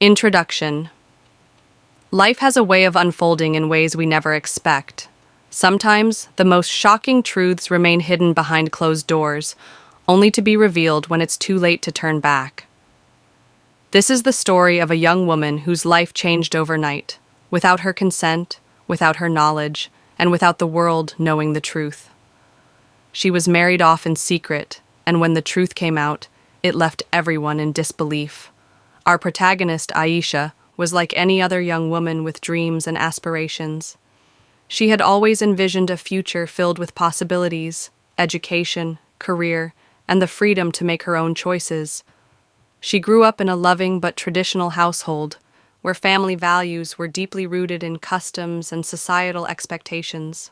Introduction. Life has a way of unfolding in ways we never expect. Sometimes, the most shocking truths remain hidden behind closed doors, only to be revealed when it's too late to turn back. This is the story of a young woman whose life changed overnight, without her consent, without her knowledge, and without the world knowing the truth. She was married off in secret, and when the truth came out, it left everyone in disbelief. Our protagonist, Aisha, was like any other young woman with dreams and aspirations. She had always envisioned a future filled with possibilities, education, career, and the freedom to make her own choices. She grew up in a loving but traditional household, where family values were deeply rooted in customs and societal expectations.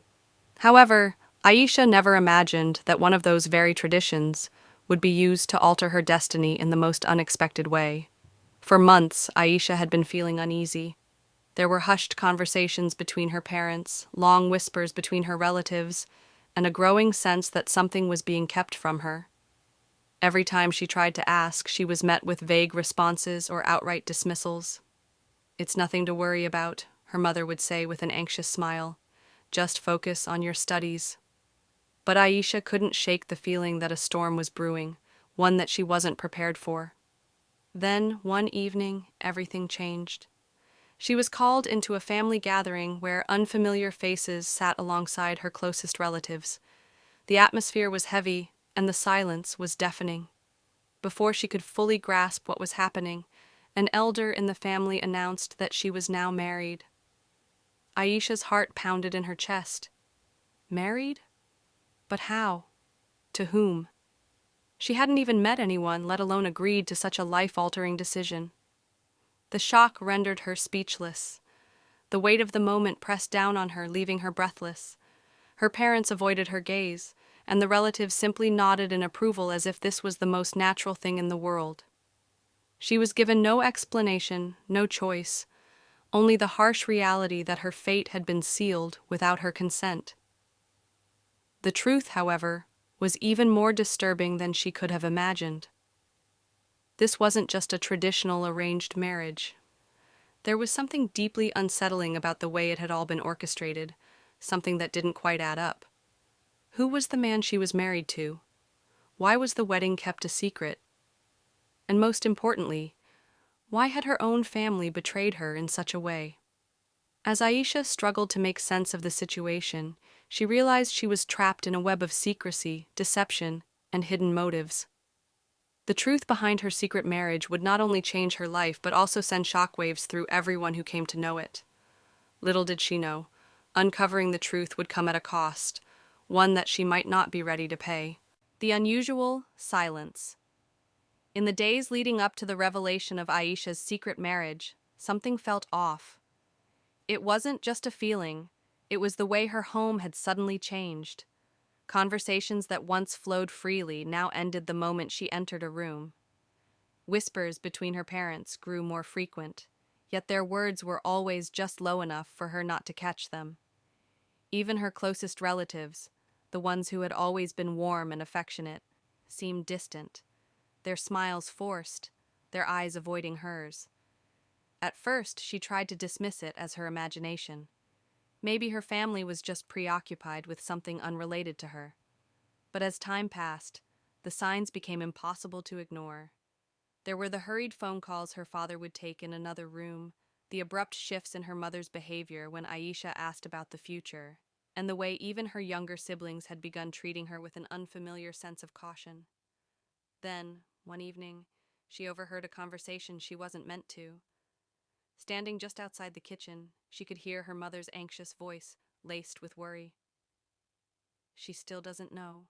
However, Aisha never imagined that one of those very traditions would be used to alter her destiny in the most unexpected way. For months, Aisha had been feeling uneasy. There were hushed conversations between her parents, long whispers between her relatives, and a growing sense that something was being kept from her. Every time she tried to ask, she was met with vague responses or outright dismissals. "It's nothing to worry about," her mother would say with an anxious smile. "Just focus on your studies." But Aisha couldn't shake the feeling that a storm was brewing, one that she wasn't prepared for. Then, one evening, everything changed. She was called into a family gathering where unfamiliar faces sat alongside her closest relatives. The atmosphere was heavy, and the silence was deafening. Before she could fully grasp what was happening, an elder in the family announced that she was now married. Aisha's heart pounded in her chest. Married? But how? To whom? She hadn't even met anyone, let alone agreed to such a life-altering decision. The shock rendered her speechless. The weight of the moment pressed down on her, leaving her breathless. Her parents avoided her gaze, and the relatives simply nodded in approval as if this was the most natural thing in the world. She was given no explanation, no choice, only the harsh reality that her fate had been sealed without her consent. The truth, however, was even more disturbing than she could have imagined. This wasn't just a traditional arranged marriage. There was something deeply unsettling about the way it had all been orchestrated, something that didn't quite add up. Who was the man she was married to? Why was the wedding kept a secret? And most importantly, why had her own family betrayed her in such a way? As Aisha struggled to make sense of the situation, she realized she was trapped in a web of secrecy, deception, and hidden motives. The truth behind her secret marriage would not only change her life but also send shockwaves through everyone who came to know it. Little did she know, uncovering the truth would come at a cost, one that she might not be ready to pay. The unusual silence. In the days leading up to the revelation of Aisha's secret marriage, something felt off. It wasn't just a feeling, it was the way her home had suddenly changed. Conversations that once flowed freely now ended the moment she entered a room. Whispers between her parents grew more frequent, yet their words were always just low enough for her not to catch them. Even her closest relatives, the ones who had always been warm and affectionate, seemed distant, their smiles forced, their eyes avoiding hers. At first, she tried to dismiss it as her imagination. Maybe her family was just preoccupied with something unrelated to her. But as time passed, the signs became impossible to ignore. There were the hurried phone calls her father would take in another room, the abrupt shifts in her mother's behavior when Aisha asked about the future, and the way even her younger siblings had begun treating her with an unfamiliar sense of caution. Then, one evening, she overheard a conversation she wasn't meant to. Standing just outside the kitchen, she could hear her mother's anxious voice, laced with worry. "She still doesn't know,"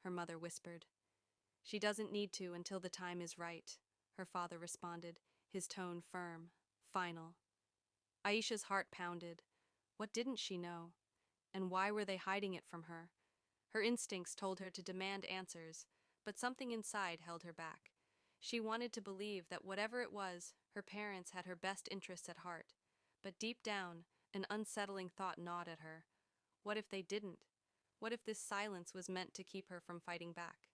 her mother whispered. "She doesn't need to until the time is right," her father responded, his tone firm, final. Aisha's heart pounded. What didn't she know? And why were they hiding it from her? Her instincts told her to demand answers, but something inside held her back. She wanted to believe that whatever it was, her parents had her best interests at heart. But deep down, an unsettling thought gnawed at her. What if they didn't? What if this silence was meant to keep her from fighting back?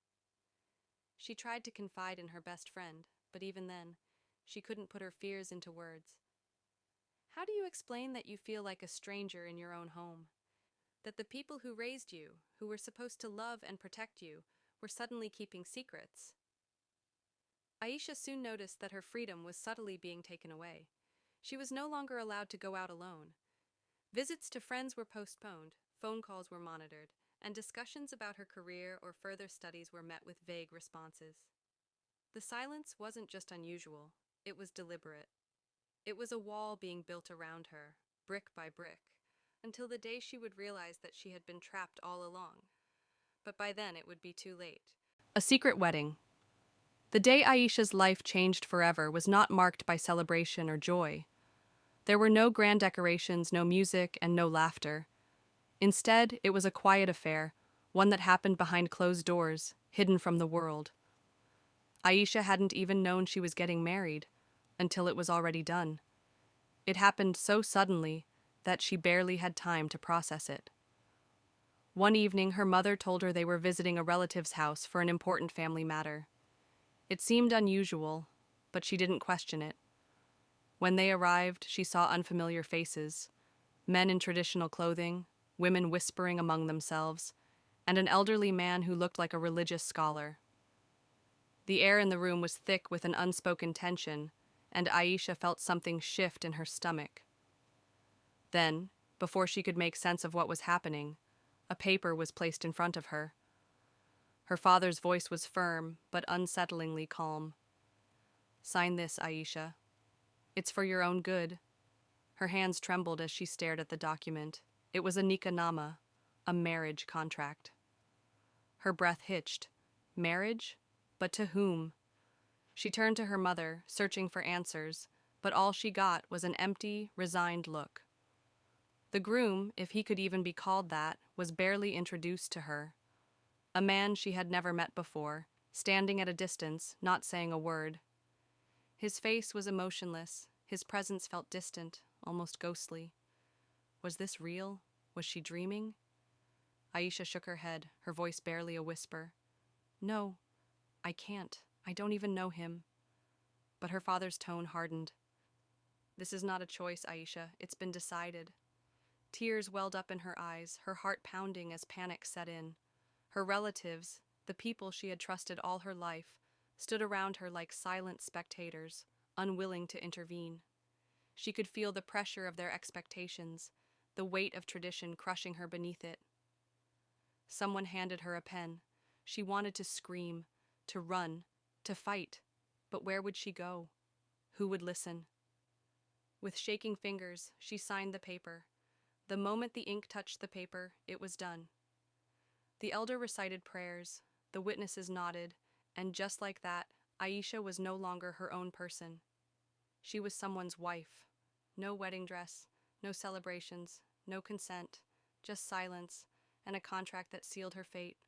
She tried to confide in her best friend, but even then, She couldn't put her fears into words. How do you explain that you feel like a stranger in your own home? That the people who raised you, who were supposed to love and protect you, were suddenly keeping secrets? Aisha soon noticed that her freedom was subtly being taken away. She was no longer allowed to go out alone. Visits to friends were postponed, phone calls were monitored, and discussions about her career or further studies were met with vague responses. The silence wasn't just unusual, it was deliberate. It was a wall being built around her, brick by brick, until the day she would realize that she had been trapped all along. But by then it would be too late. A secret wedding. The day Aisha's life changed forever was not marked by celebration or joy. There were no grand decorations, no music, and no laughter. Instead, it was a quiet affair, one that happened behind closed doors, hidden from the world. Aisha hadn't even known she was getting married, until it was already done. It happened so suddenly that she barely had time to process it. One evening, her mother told her they were visiting a relative's house for an important family matter. It seemed unusual, but she didn't question it. When they arrived, she saw unfamiliar faces, men in traditional clothing, women whispering among themselves, and an elderly man who looked like a religious scholar. The air in the room was thick with an unspoken tension, and Aisha felt something shift in her stomach. Then, before she could make sense of what was happening, a paper was placed in front of her. Her father's voice was firm, but unsettlingly calm. "Sign this, Aisha. It's for your own good." Her hands trembled as she stared at the document. It was a nikahnaama, a marriage contract. Her breath hitched. Marriage? But to whom? She turned to her mother, searching for answers, but all she got was an empty, resigned look. The groom, if he could even be called that, was barely introduced to her. A man she had never met before, standing at a distance, not saying a word. His face was emotionless, his presence felt distant, almost ghostly. Was this real? Was she dreaming? Aisha shook her head, her voice barely a whisper. "No, I can't. I don't even know him." But her father's tone hardened. "This is not a choice, Aisha. It's been decided." Tears welled up in her eyes, her heart pounding as panic set in. Her relatives, the people she had trusted all her life, stood around her like silent spectators, unwilling to intervene. She could feel the pressure of their expectations, the weight of tradition crushing her beneath it. Someone handed her a pen. She wanted to scream, to run, to fight, but where would she go? Who would listen? With shaking fingers, she signed the paper. The moment the ink touched the paper, it was done. The elder recited prayers, the witnesses nodded, and just like that, Aisha was no longer her own person. She was someone's wife. No wedding dress, no celebrations, no consent, just silence, and a contract that sealed her fate.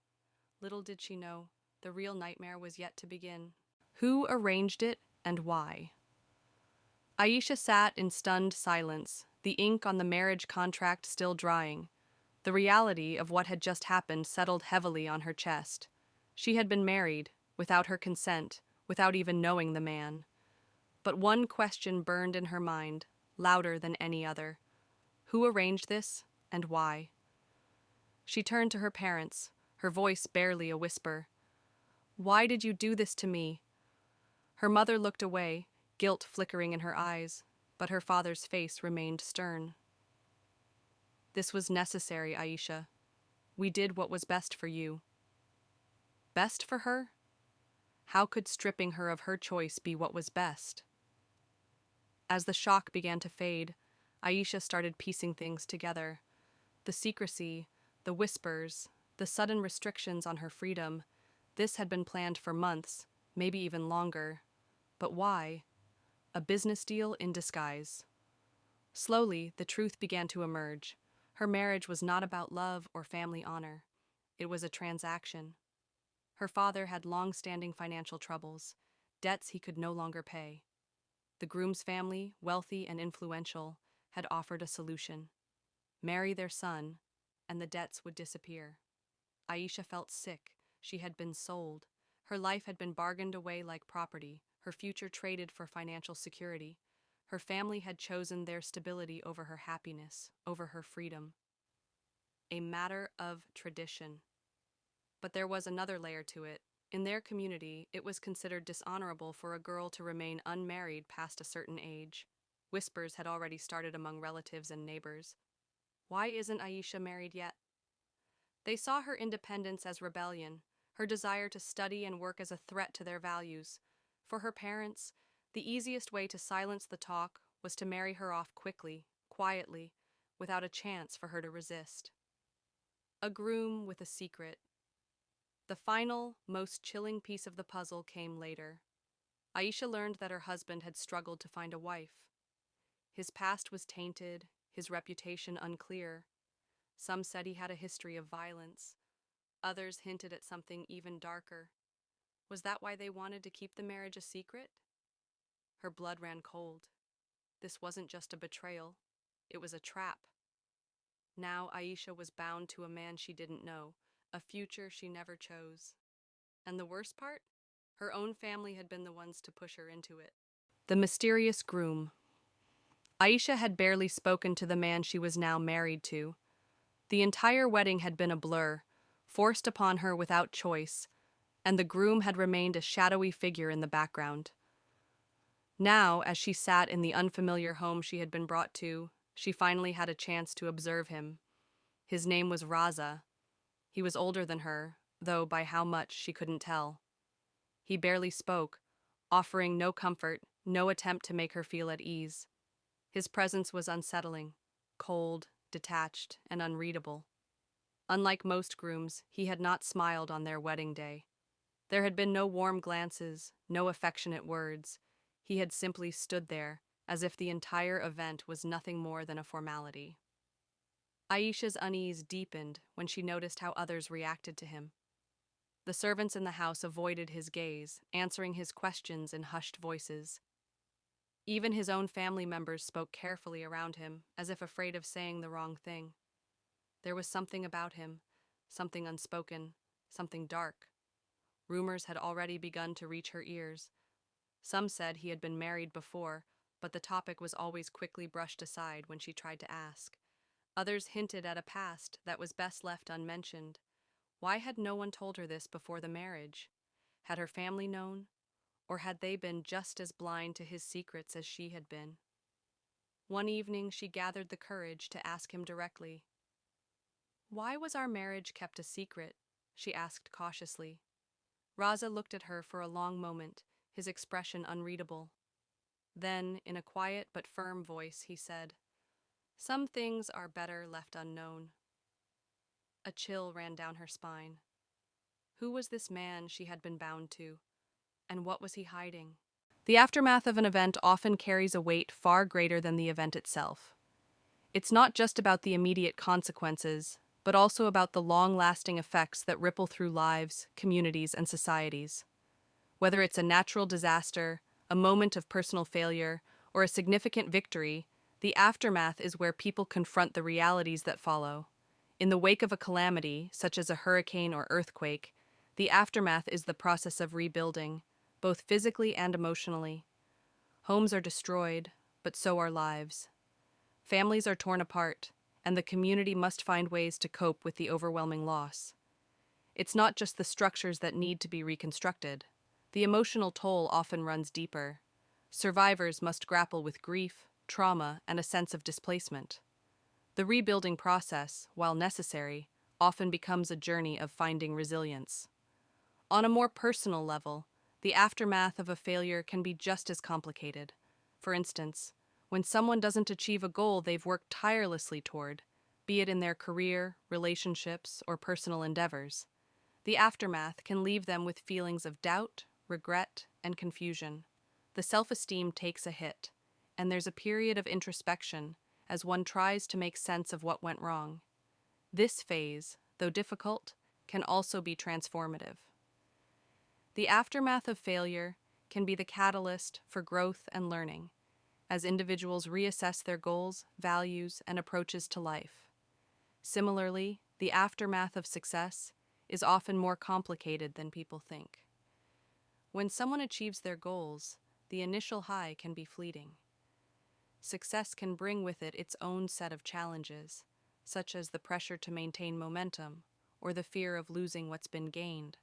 Little did she know, the real nightmare was yet to begin. Who arranged it, and why? Aisha sat in stunned silence, the ink on the marriage contract still drying. The reality of what had just happened settled heavily on her chest. She had been married, without her consent, without even knowing the man. But one question burned in her mind, louder than any other. Who arranged this, and why? She turned to her parents, her voice barely a whisper. "Why did you do this to me?" Her mother looked away, guilt flickering in her eyes, but her father's face remained stern. "This was necessary, Aisha. We did what was best for you." Best for her? How could stripping her of her choice be what was best? As the shock began to fade, Aisha started piecing things together. The secrecy, the whispers, the sudden restrictions on her freedom. This had been planned for months, maybe even longer. But why? A business deal in disguise. Slowly, the truth began to emerge. Her marriage was not about love or family honor. It was a transaction. Her father had long-standing financial troubles, debts he could no longer pay. The groom's family, wealthy and influential, had offered a solution. Marry their son, and the debts would disappear. Aisha felt sick. She had been sold. Her life had been bargained away like property, her future traded for financial security. Her family had chosen their stability over her happiness, over her freedom. A matter of tradition. But there was another layer to it. In their community, it was considered dishonorable for a girl to remain unmarried past a certain age. Whispers had already started among relatives and neighbors. Why isn't Aisha married yet? They saw her independence as rebellion, her desire to study and work as a threat to their values. For her parents, the easiest way to silence the talk was to marry her off quickly, quietly, without a chance for her to resist. A groom with a secret. The final, most chilling piece of the puzzle came later. Aisha learned that her husband had struggled to find a wife. His past was tainted, his reputation unclear. Some said he had a history of violence. Others hinted at something even darker. Was that why they wanted to keep the marriage a secret? Her blood ran cold. This wasn't just a betrayal. It was a trap. Now Aisha was bound to a man she didn't know, a future she never chose. And the worst part? Her own family had been the ones to push her into it. The mysterious groom. Aisha had barely spoken to the man she was now married to. The entire wedding had been a blur, forced upon her without choice, and the groom had remained a shadowy figure in the background. Now, as she sat in the unfamiliar home she had been brought to, she finally had a chance to observe him. His name was Raza. He was older than her, though by how much she couldn't tell. He barely spoke, offering no comfort, no attempt to make her feel at ease. His presence was unsettling, cold, detached, and unreadable. Unlike most grooms, he had not smiled on their wedding day. There had been no warm glances, no affectionate words. He had simply stood there, as if the entire event was nothing more than a formality. Aisha's unease deepened when she noticed how others reacted to him. The servants in the house avoided his gaze, answering his questions in hushed voices. Even his own family members spoke carefully around him, as if afraid of saying the wrong thing. There was something about him, something unspoken, something dark. Rumors had already begun to reach her ears. Some said he had been married before, but the topic was always quickly brushed aside when she tried to ask. Others hinted at a past that was best left unmentioned. Why had no one told her this before the marriage? Had her family known? Or had they been just as blind to his secrets as she had been? One evening she gathered the courage to ask him directly. "Why was our marriage kept a secret?" she asked cautiously. Raza looked at her for a long moment, his expression unreadable. Then, in a quiet but firm voice, he said, "Some things are better left unknown." A chill ran down her spine. Who was this man she had been bound to? And what was he hiding? The aftermath of an event often carries a weight far greater than the event itself. It's not just about the immediate consequences, but also about the long-lasting effects that ripple through lives, communities, and societies. Whether it's a natural disaster, a moment of personal failure, or a significant victory, the aftermath is where people confront the realities that follow. In the wake of a calamity, such as a hurricane or earthquake, the aftermath is the process of rebuilding, both physically and emotionally. Homes are destroyed, but so are lives. Families are torn apart, and the community must find ways to cope with the overwhelming loss. It's not just the structures that need to be reconstructed. The emotional toll often runs deeper. Survivors must grapple with grief, trauma, and a sense of displacement. The rebuilding process, while necessary, often becomes a journey of finding resilience. On a more personal level, the aftermath of a failure can be just as complicated. For instance, when someone doesn't achieve a goal they've worked tirelessly toward, be it in their career, relationships, or personal endeavors, the aftermath can leave them with feelings of doubt, regret, and confusion. The self-esteem takes a hit, and there's a period of introspection as one tries to make sense of what went wrong. This phase, though difficult, can also be transformative. The aftermath of failure can be the catalyst for growth and learning, as individuals reassess their goals, values, and approaches to life. Similarly, the aftermath of success is often more complicated than people think. When someone achieves their goals, the initial high can be fleeting. Success can bring with it its own set of challenges, such as the pressure to maintain momentum or the fear of losing what's been gained.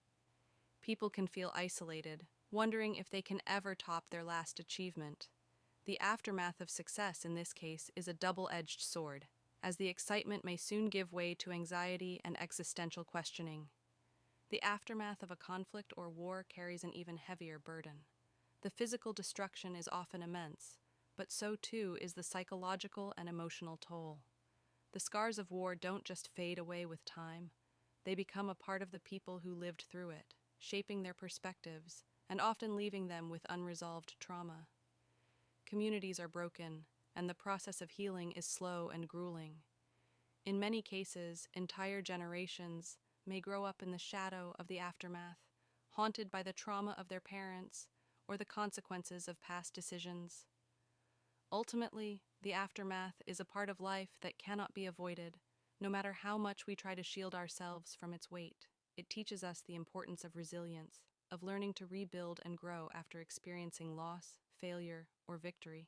People can feel isolated, wondering if they can ever top their last achievement. The aftermath of success in this case is a double-edged sword, as the excitement may soon give way to anxiety and existential questioning. The aftermath of a conflict or war carries an even heavier burden. The physical destruction is often immense, but so too is the psychological and emotional toll. The scars of war don't just fade away with time, they become a part of the people who lived through it, shaping their perspectives and often leaving them with unresolved trauma. Communities are broken, and the process of healing is slow and grueling. In many cases, entire generations may grow up in the shadow of the aftermath, haunted by the trauma of their parents or the consequences of past decisions. Ultimately, the aftermath is a part of life that cannot be avoided, no matter how much we try to shield ourselves from its weight. It teaches us the importance of resilience, of learning to rebuild and grow after experiencing loss, failure, or victory.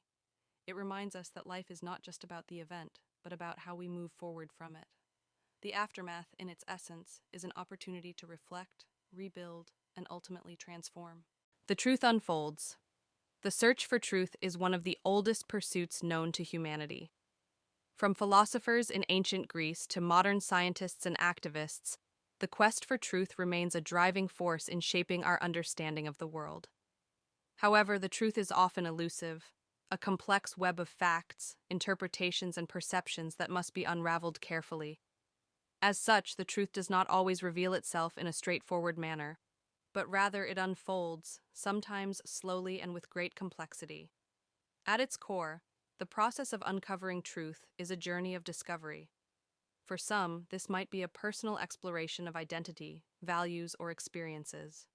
It reminds us that life is not just about the event, but about how we move forward from it. The aftermath, in its essence, is an opportunity to reflect, rebuild, and ultimately transform. The truth unfolds. The search for truth is one of the oldest pursuits known to humanity. From philosophers in ancient Greece to modern scientists and activists, the quest for truth remains a driving force in shaping our understanding of the world. However, the truth is often elusive, a complex web of facts, interpretations, and perceptions that must be unraveled carefully. As such, the truth does not always reveal itself in a straightforward manner, but rather it unfolds, sometimes slowly and with great complexity. At its core, the process of uncovering truth is a journey of discovery. For some, this might be a personal exploration of identity, values, or experiences.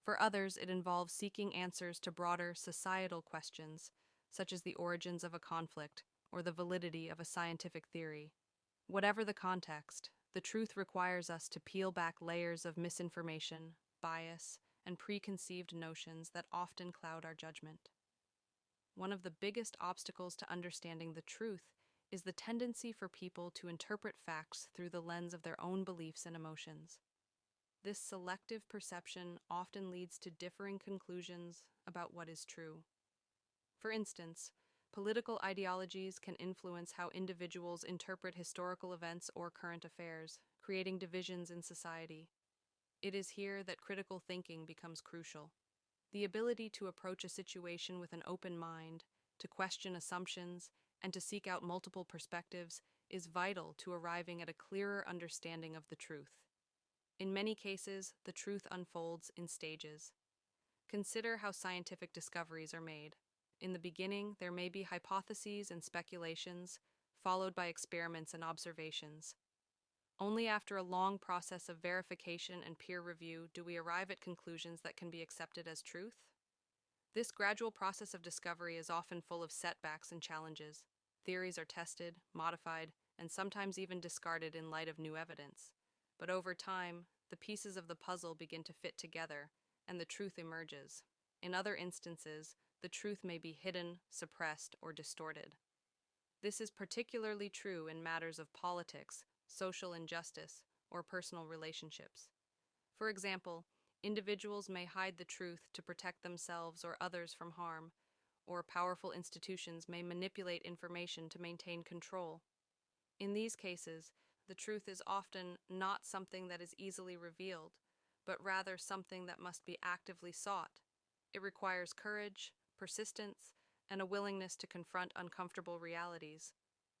For others, it involves seeking answers to broader societal questions, such as the origins of a conflict or the validity of a scientific theory. Whatever the context, the truth requires us to peel back layers of misinformation, bias, and preconceived notions that often cloud our judgment. One of the biggest obstacles to understanding the truth is the tendency for people to interpret facts through the lens of their own beliefs and emotions. This selective perception often leads to differing conclusions about what is true. For instance, political ideologies can influence how individuals interpret historical events or current affairs, creating divisions in society. It is here that critical thinking becomes crucial. The ability to approach a situation with an open mind, to question assumptions, and to seek out multiple perspectives is vital to arriving at a clearer understanding of the truth. In many cases, the truth unfolds in stages. Consider how scientific discoveries are made. In the beginning, there may be hypotheses and speculations, followed by experiments and observations. Only after a long process of verification and peer review do we arrive at conclusions that can be accepted as truth. This gradual process of discovery is often full of setbacks and challenges. Theories are tested, modified, and sometimes even discarded in light of new evidence. But over time, the pieces of the puzzle begin to fit together, and the truth emerges. In other instances, the truth may be hidden, suppressed, or distorted. This is particularly true in matters of politics, social injustice, or personal relationships. For example, individuals may hide the truth to protect themselves or others from harm, or powerful institutions may manipulate information to maintain control. In these cases, the truth is often not something that is easily revealed, but rather something that must be actively sought. It requires courage, persistence, and a willingness to confront uncomfortable realities.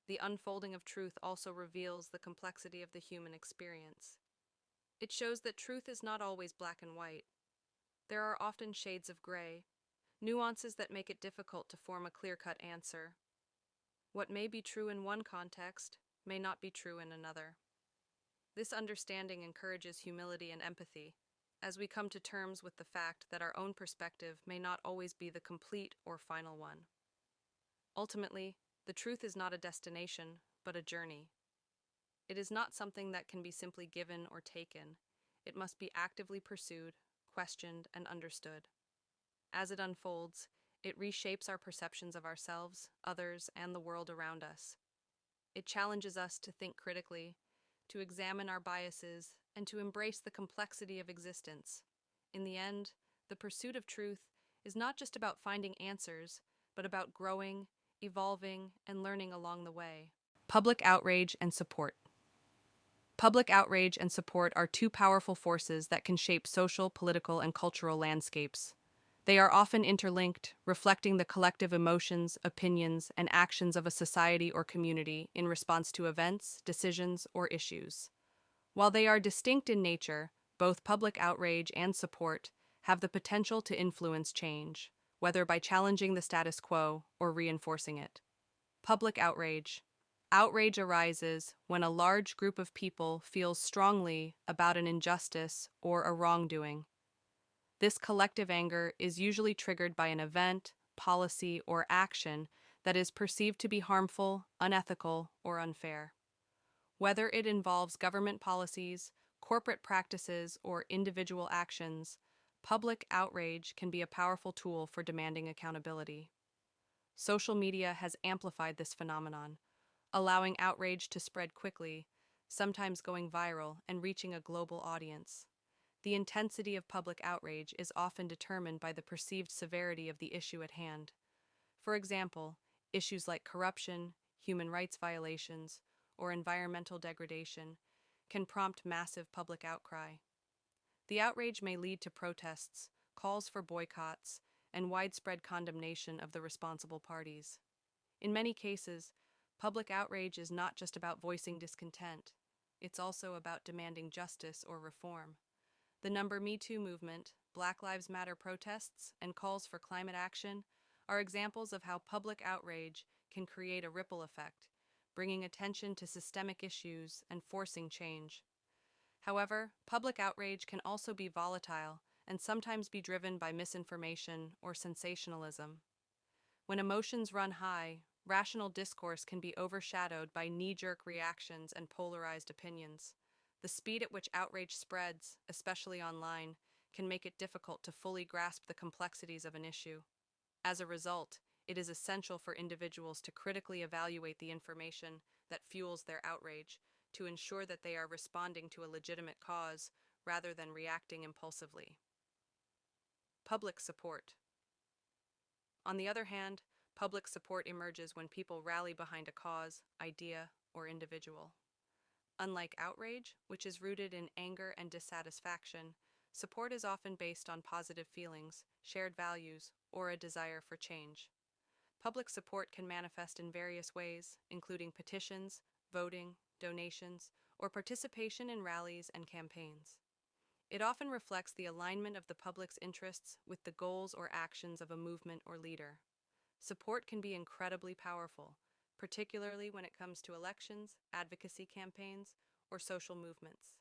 The unfolding of truth also reveals the complexity of the human experience. It shows that truth is not always black and white. There are often shades of gray, nuances that make it difficult to form a clear-cut answer. What may be true in one context may not be true in another. This understanding encourages humility and empathy, as we come to terms with the fact that our own perspective may not always be the complete or final one. Ultimately, the truth is not a destination, but a journey. It is not something that can be simply given or taken. It must be actively pursued, questioned, and understood. As it unfolds, it reshapes our perceptions of ourselves, others, and the world around us. It challenges us to think critically, to examine our biases, and to embrace the complexity of existence. In the end, the pursuit of truth is not just about finding answers, but about growing, evolving, and learning along the way. Public outrage and support. Public outrage and support are two powerful forces that can shape social, political, and cultural landscapes. They are often interlinked, reflecting the collective emotions, opinions, and actions of a society or community in response to events, decisions, or issues. While they are distinct in nature, both public outrage and support have the potential to influence change, whether by challenging the status quo or reinforcing it. Public outrage. Outrage arises when a large group of people feels strongly about an injustice or a wrongdoing. This collective anger is usually triggered by an event, policy, or action that is perceived to be harmful, unethical, or unfair. Whether it involves government policies, corporate practices, or individual actions, public outrage can be a powerful tool for demanding accountability. Social media has amplified this phenomenon, allowing outrage to spread quickly, sometimes going viral and reaching a global audience. The intensity of public outrage is often determined by the perceived severity of the issue at hand. For example, issues like corruption, human rights violations, or environmental degradation can prompt massive public outcry. The outrage may lead to protests, calls for boycotts, and widespread condemnation of the responsible parties. In many cases, public outrage is not just about voicing discontent, it's also about demanding justice or reform. The Me Too movement, Black Lives Matter protests, and calls for climate action are examples of how public outrage can create a ripple effect, bringing attention to systemic issues and forcing change. However, public outrage can also be volatile and sometimes be driven by misinformation or sensationalism. When emotions run high, rational discourse can be overshadowed by knee-jerk reactions and polarized opinions. The speed at which outrage spreads, especially online, can make it difficult to fully grasp the complexities of an issue. As a result, it is essential for individuals to critically evaluate the information that fuels their outrage to ensure that they are responding to a legitimate cause rather than reacting impulsively. Public support. On the other hand, public support emerges when people rally behind a cause, idea, or individual. Unlike outrage, which is rooted in anger and dissatisfaction, support is often based on positive feelings, shared values, or a desire for change. Public support can manifest in various ways, including petitions, voting, donations, or participation in rallies and campaigns. It often reflects the alignment of the public's interests with the goals or actions of a movement or leader. Support can be incredibly powerful, particularly when it comes to elections, advocacy campaigns, or social movements.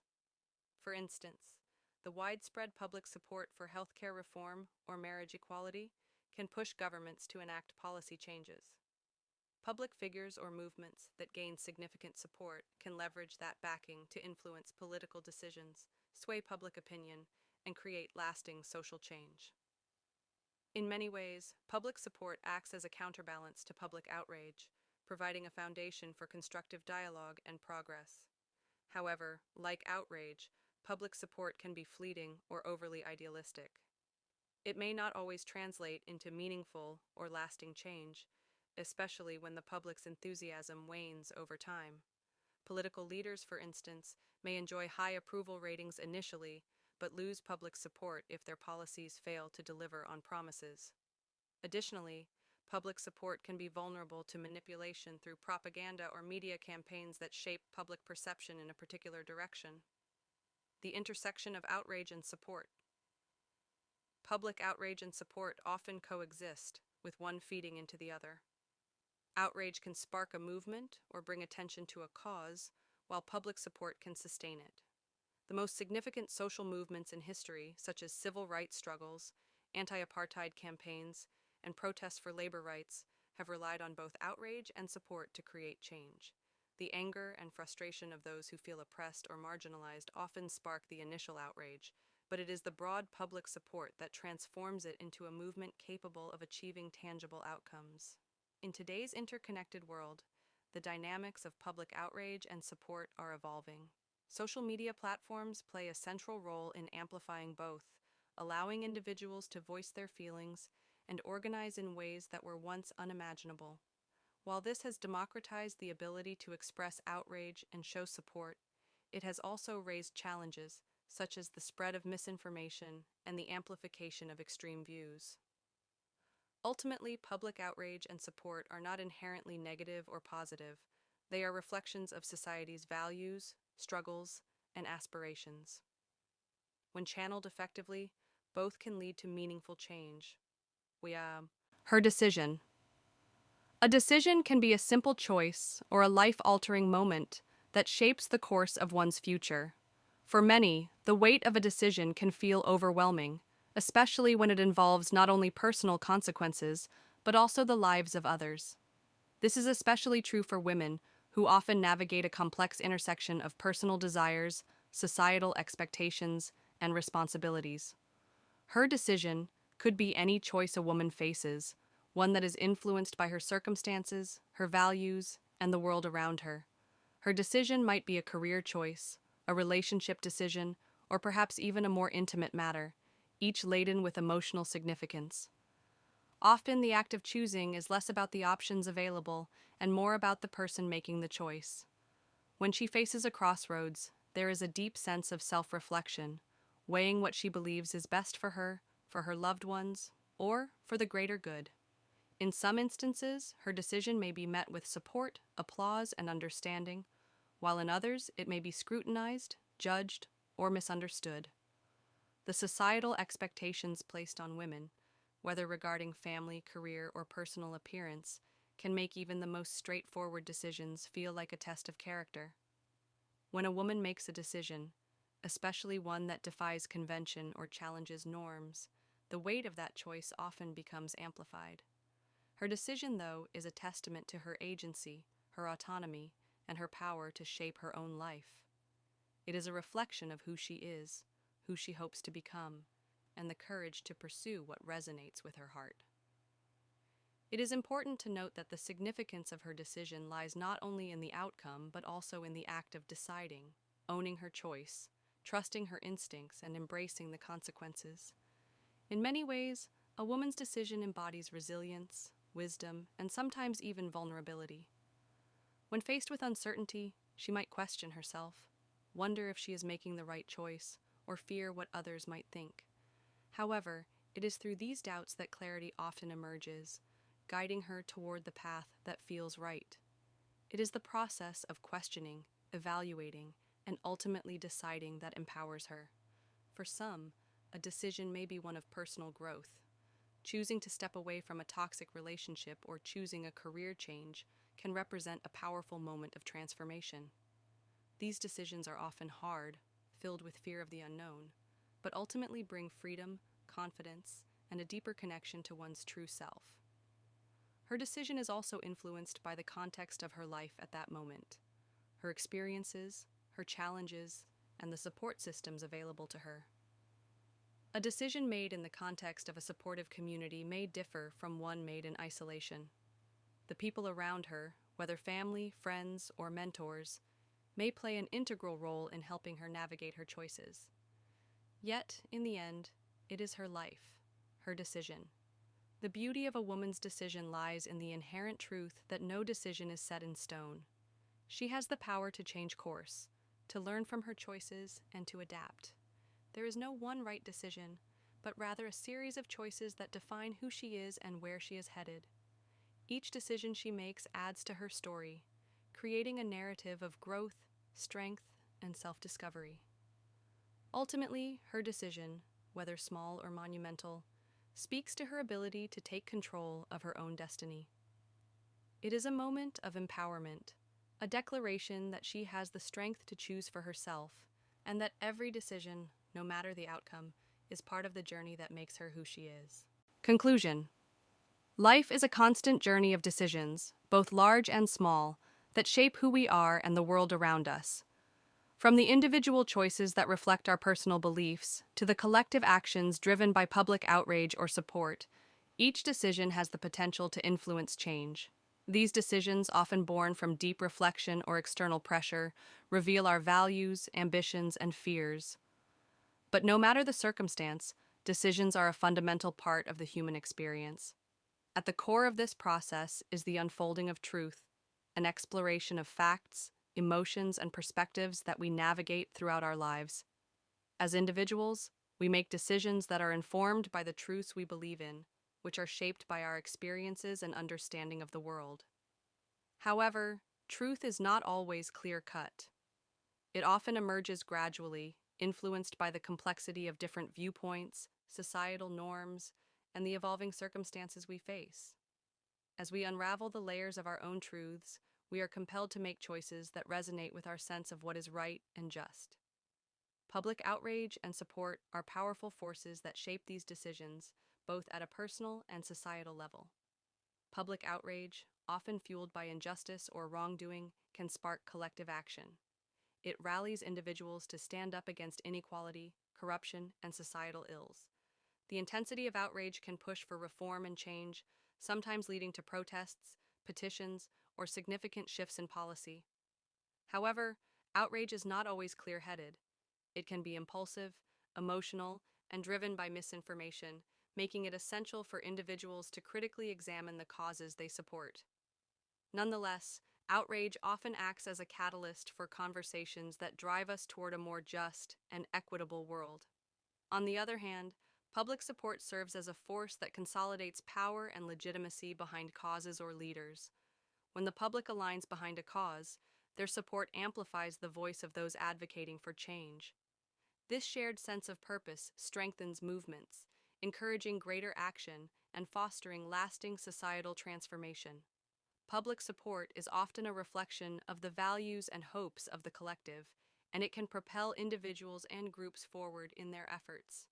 For instance, the widespread public support for healthcare reform or marriage equality can push governments to enact policy changes. Public figures or movements that gain significant support can leverage that backing to influence political decisions, sway public opinion, and create lasting social change. In many ways, public support acts as a counterbalance to public outrage, providing a foundation for constructive dialogue and progress. However, like outrage, public support can be fleeting or overly idealistic. It may not always translate into meaningful or lasting change, especially when the public's enthusiasm wanes over time. Political leaders, for instance, may enjoy high approval ratings initially, but lose public support if their policies fail to deliver on promises. Additionally, public support can be vulnerable to manipulation through propaganda or media campaigns that shape public perception in a particular direction. The intersection of outrage and support. Public outrage and support often coexist, with one feeding into the other. Outrage can spark a movement or bring attention to a cause, while public support can sustain it. The most significant social movements in history, such as civil rights struggles, anti-apartheid campaigns, and protests for labor rights, have relied on both outrage and support to create change. The anger and frustration of those who feel oppressed or marginalized often spark the initial outrage, but it is the broad public support that transforms it into a movement capable of achieving tangible outcomes. In today's interconnected world, the dynamics of public outrage and support are evolving. Social media platforms play a central role in amplifying both, allowing individuals to voice their feelings and organize in ways that were once unimaginable. While this has democratized the ability to express outrage and show support, it has also raised challenges, such as the spread of misinformation and the amplification of extreme views. Ultimately, public outrage and support are not inherently negative or positive. They are reflections of society's values, struggles, and aspirations. When channeled effectively, both can lead to meaningful change. Her decision. A decision can be a simple choice or a life-altering moment that shapes the course of one's future. For many, the weight of a decision can feel overwhelming, especially when it involves not only personal consequences, but also the lives of others. This is especially true for women, who often navigate a complex intersection of personal desires, societal expectations, and responsibilities. Her decision could be any choice a woman faces, one that is influenced by her circumstances, her values, and the world around her. Her decision might be a career choice, a relationship decision, or perhaps even a more intimate matter, each laden with emotional significance. Often the act of choosing is less about the options available and more about the person making the choice. When she faces a crossroads, there is a deep sense of self-reflection, weighing what she believes is best for her loved ones, or for the greater good. In some instances, her decision may be met with support, applause, and understanding, while in others it may be scrutinized, judged, or misunderstood. The societal expectations placed on women, whether regarding family, career, or personal appearance, can make even the most straightforward decisions feel like a test of character. When a woman makes a decision, especially one that defies convention or challenges norms, the weight of that choice often becomes amplified. Her decision, though, is a testament to her agency, her autonomy, and her power to shape her own life. It is a reflection of who she is, who she hopes to become, and the courage to pursue what resonates with her heart. It is important to note that the significance of her decision lies not only in the outcome, but also in the act of deciding, owning her choice, trusting her instincts, and embracing the consequences. In many ways, a woman's decision embodies resilience, wisdom, and sometimes even vulnerability. When faced with uncertainty, she might question herself, wonder if she is making the right choice, or fear what others might think. However, it is through these doubts that clarity often emerges, guiding her toward the path that feels right. It is the process of questioning, evaluating, and ultimately deciding that empowers her. For some, a decision may be one of personal growth. Choosing to step away from a toxic relationship or choosing a career change can represent a powerful moment of transformation. These decisions are often hard, filled with fear of the unknown, but ultimately bring freedom, confidence, and a deeper connection to one's true self. Her decision is also influenced by the context of her life at that moment, her experiences, her challenges, and the support systems available to her. A decision made in the context of a supportive community may differ from one made in isolation. The people around her, whether family, friends, or mentors, may play an integral role in helping her navigate her choices. Yet, in the end, it is her life, her decision. The beauty of a woman's decision lies in the inherent truth that no decision is set in stone. She has the power to change course, to learn from her choices, and to adapt. There is no one right decision, but rather a series of choices that define who she is and where she is headed. Each decision she makes adds to her story, creating a narrative of growth, strength, and self-discovery. Ultimately, her decision, whether small or monumental, speaks to her ability to take control of her own destiny. It is a moment of empowerment, a declaration that she has the strength to choose for herself, and that every decision, no matter the outcome, is part of the journey that makes her who she is. Conclusion. Life is a constant journey of decisions, both large and small, that shape who we are and the world around us. From the individual choices that reflect our personal beliefs to the collective actions driven by public outrage or support, each decision has the potential to influence change. These decisions, often born from deep reflection or external pressure, reveal our values, ambitions, and fears. But no matter the circumstance, decisions are a fundamental part of the human experience. At the core of this process is the unfolding of truth, an exploration of facts, emotions, and perspectives that we navigate throughout our lives. As individuals, we make decisions that are informed by the truths we believe in, which are shaped by our experiences and understanding of the world. However, truth is not always clear-cut. It often emerges gradually, influenced by the complexity of different viewpoints, societal norms, and the evolving circumstances we face. As we unravel the layers of our own truths, we are compelled to make choices that resonate with our sense of what is right and just. Public outrage and support are powerful forces that shape these decisions, both at a personal and societal level. Public outrage, often fueled by injustice or wrongdoing, can spark collective action. It rallies individuals to stand up against inequality, corruption, and societal ills. The intensity of outrage can push for reform and change, sometimes leading to protests, petitions, or significant shifts in policy. However, outrage is not always clear-headed. It can be impulsive, emotional, and driven by misinformation, making it essential for individuals to critically examine the causes they support. Nonetheless, outrage often acts as a catalyst for conversations that drive us toward a more just and equitable world. On the other hand, public support serves as a force that consolidates power and legitimacy behind causes or leaders. When the public aligns behind a cause, their support amplifies the voice of those advocating for change. This shared sense of purpose strengthens movements, encouraging greater action and fostering lasting societal transformation. Public support is often a reflection of the values and hopes of the collective, and it can propel individuals and groups forward in their efforts.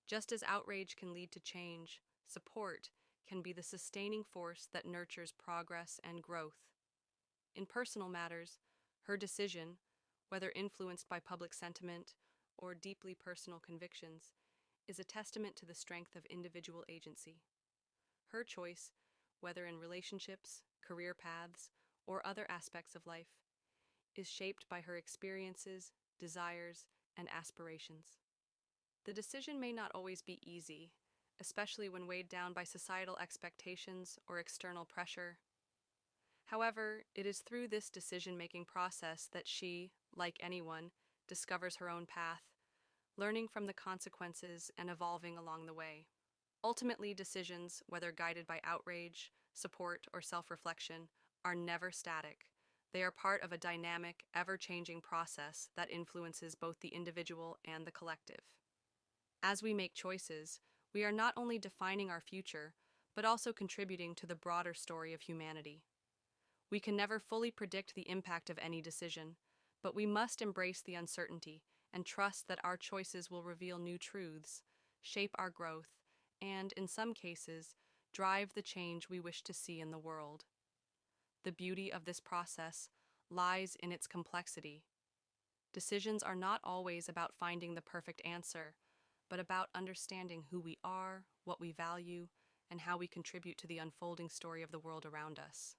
Just as outrage can lead to change, support can be the sustaining force that nurtures progress and growth. In personal matters, her decision, whether influenced by public sentiment or deeply personal convictions, is a testament to the strength of individual agency. Her choice, whether in relationships, career paths, or other aspects of life, is shaped by her experiences, desires, and aspirations. The decision may not always be easy, especially when weighed down by societal expectations or external pressure. However, it is through this decision-making process that she, like anyone, discovers her own path, learning from the consequences and evolving along the way. Ultimately, decisions, whether guided by outrage, support, or self-reflection, are never static. They are part of a dynamic, ever-changing process that influences both the individual and the collective. As we make choices, we are not only defining our future, but also contributing to the broader story of humanity. We can never fully predict the impact of any decision, but we must embrace the uncertainty and trust that our choices will reveal new truths, shape our growth, and, in some cases, drive the change we wish to see in the world. The beauty of this process lies in its complexity. Decisions are not always about finding the perfect answer, but about understanding who we are, what we value, and how we contribute to the unfolding story of the world around us.